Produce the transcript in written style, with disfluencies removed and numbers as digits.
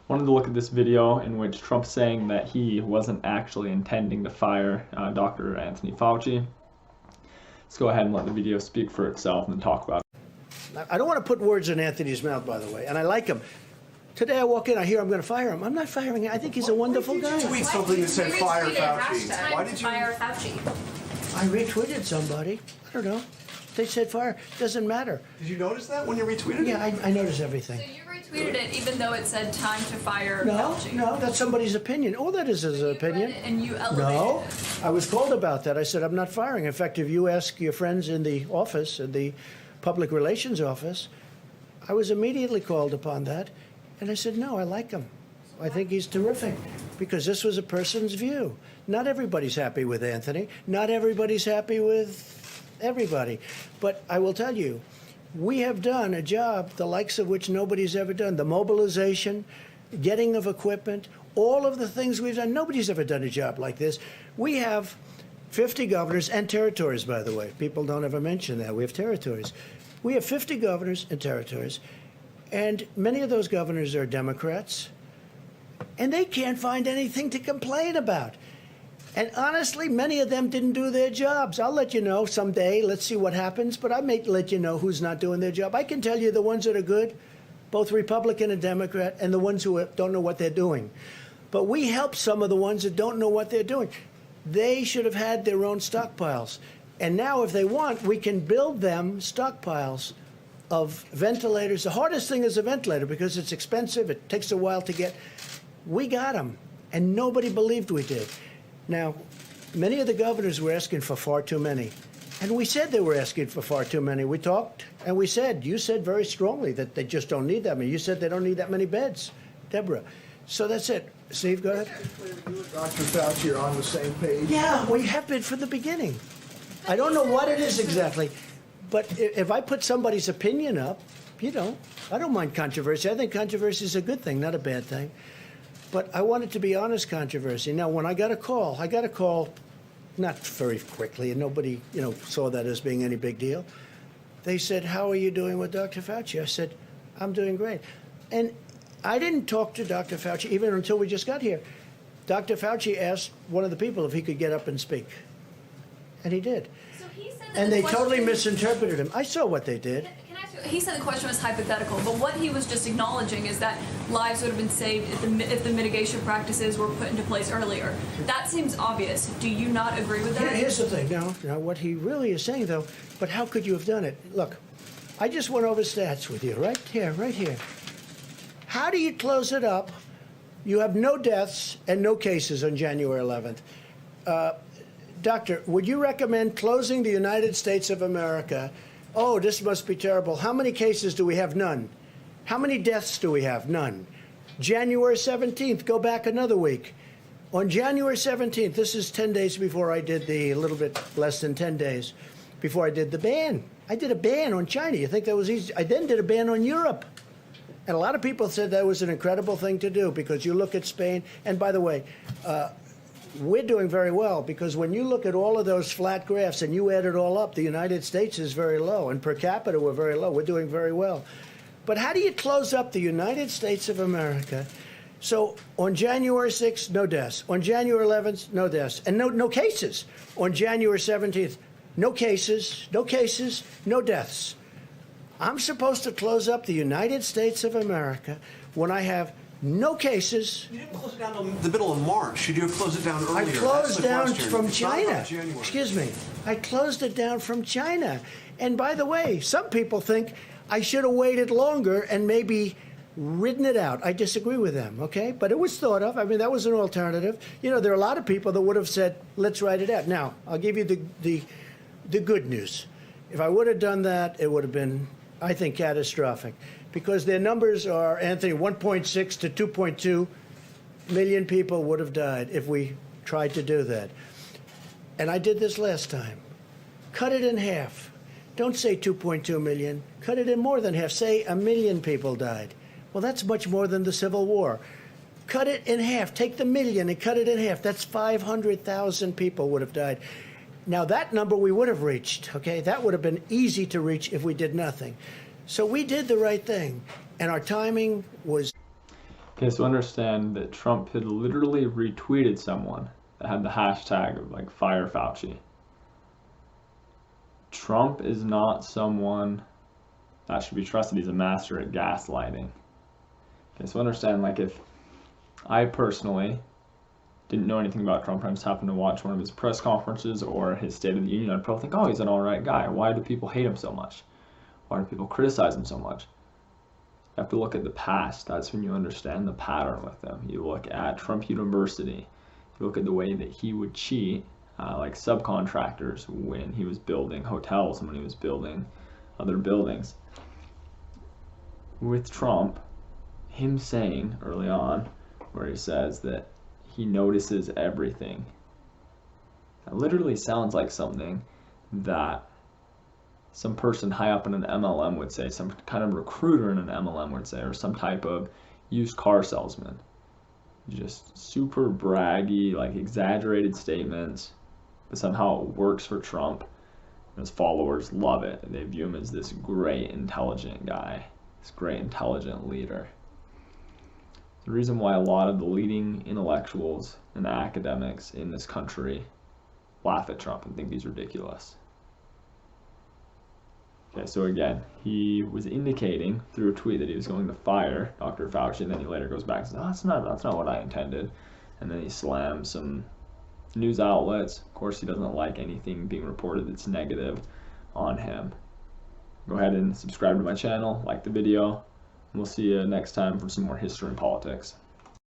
Wanted to look at this video in which Trump's saying that he wasn't actually intending to fire Dr. Anthony Fauci. Let's go ahead and let the video speak for itself and then talk about it. I don't want to put words in Anthony's mouth, by the way, and I like him. Today I walk in, I hear I'm going to fire him. I'm not firing him. I think he's a wonderful guy. You tweet something that said fire Fauci. Why did you fire Fauci? I retweeted somebody. I don't know. They said fire. Doesn't matter. Did you notice that when you retweeted it? Yeah, I notice everything. So you retweeted it even though it said time to fire Fauci? No, that's somebody's opinion. All that is an opinion. You read it and you elevated No, it. I was called about that. I said I'm not firing. In fact, if you ask your friends in the office, in the public relations office, I was immediately called upon that. And I said, no, I like him. I think he's terrific because this was a person's view. Not everybody's happy with Anthony. Not everybody's happy with everybody. But I will tell you, we have done a job the likes of which nobody's ever done. The mobilization, getting of equipment, all of the things we've done. Nobody's ever done a job like this. We have 50 governors and territories, by the way. People don't ever mention that. We have territories. We have 50 governors and territories. And many of those governors are Democrats, and they can't find anything to complain about. And honestly, many of them didn't do their jobs. I'll let you know someday. Let's see what happens. But I may let you know who's not doing their job. I can tell you the ones that are good, both Republican and Democrat, and the ones who don't know what they're doing. But we help some of the ones that don't know what they're doing. They should have had their own stockpiles. And now, if they want, we can build them stockpiles of ventilators. The hardest thing is a ventilator because it's expensive. It takes a while to get. We got them, and nobody believed we did. Now, many of the governors were asking for far too many, and we said they were asking for far too many. We talked, and we said, you said very strongly that they just don't need that many. You said they don't need that many beds, Deborah. So that's it. Steve, go ahead. You and Dr. Fauci are on the same page. Yeah, we have been from the beginning. I don't know what it is exactly. But if I put somebody's opinion up, I don't mind controversy. I think controversy is a good thing, not a bad thing. But I want it to be honest controversy. Now, when I got a call not very quickly, and nobody, saw that as being any big deal. They said, how are you doing with Dr. Fauci? I said, I'm doing great. And I didn't talk to Dr. Fauci even until we just got here. Dr. Fauci asked one of the people if he could get up and speak. And he did. So he said that And the they question- totally misinterpreted him. I saw what they did. Can I ask you, he said the question was hypothetical, but what he was just acknowledging is that lives would have been saved if the mitigation practices were put into place earlier. That seems obvious. Do you not agree with that? Here's the thing. Now, what he really is saying, though, but how could you have done it? Look, I just went over stats with you, right here. How do you close it up? You have no deaths and no cases on January 11th. Doctor, would you recommend closing the United States of America? Oh, this must be terrible. How many cases do we have? None. How many deaths do we have? None. January 17th, go back another week. On January 17th, this is 10 days before I did a little bit less than 10 days, before I did the ban. I did a ban on China. You think that was easy? I then did a ban on Europe. And a lot of people said that was an incredible thing to do because you look at Spain, and by the way, we're doing very well because when you look at all of those flat graphs and you add it all up, the United States is very low, and per capita we're very low. We're doing very well. But how do you close up the United States of America? So on January 6th, no deaths. On January 11th, no deaths. And no cases. On January 17th, no cases, no deaths. I'm supposed to close up the United States of America when I have no cases. You didn't close it down in the middle of March. You did close it down earlier. I closed down question. from It's not China. about January. Excuse me. I closed it down from China. And by the way, some people think I should have waited longer and maybe ridden it out. I disagree with them, okay? But it was thought of. I mean, that was an alternative. There are a lot of people that would have said, let's write it out. Now, I'll give you the good news. If I would have done that, it would have been, I think, catastrophic. Because their numbers are, Anthony, 1.6 to 2.2 million people would have died if we tried to do that. And I did this last time. Cut it in half. Don't say 2.2 million. Cut it in more than half. Say 1 million people died. Well, that's much more than the Civil War. Cut it in half. Take the million and cut it in half. That's 500,000 people would have died. Now, that number we would have reached, okay? That would have been easy to reach if we did nothing. So we did the right thing, and our timing was... Okay, so understand that Trump had literally retweeted someone that had the hashtag of like fire Fauci. Trump is not someone that should be trusted. He's a master at gaslighting. Okay, so understand, like, if I personally didn't know anything about Trump, I just happened to watch one of his press conferences or his State of the Union, I'd probably think, oh, he's an alright guy. Why do people hate him so much? Why do people criticize him so much? You have to look at the past. That's when you understand the pattern with him. You look at Trump University. You look at the way that he would cheat, like subcontractors when he was building hotels and when he was building other buildings. With Trump, him saying early on, where he says that he notices everything, that literally sounds like something that some person high up in an MLM would say, some kind of recruiter in an MLM would say, or some type of used car salesman. Just super braggy, like exaggerated statements, but somehow it works for Trump. His followers love it. They view him as this great, intelligent guy, this great, intelligent leader. The reason why a lot of the leading intellectuals and academics in this country laugh at Trump and think he's ridiculous. Okay, so again, he was indicating through a tweet that he was going to fire Dr. Fauci, and then he later goes back and says, "No, that's not what I intended." And then he slams some news outlets. Of course, he doesn't like anything being reported that's negative on him. Go ahead and subscribe to my channel, like the video, and we'll see you next time for some more history and politics.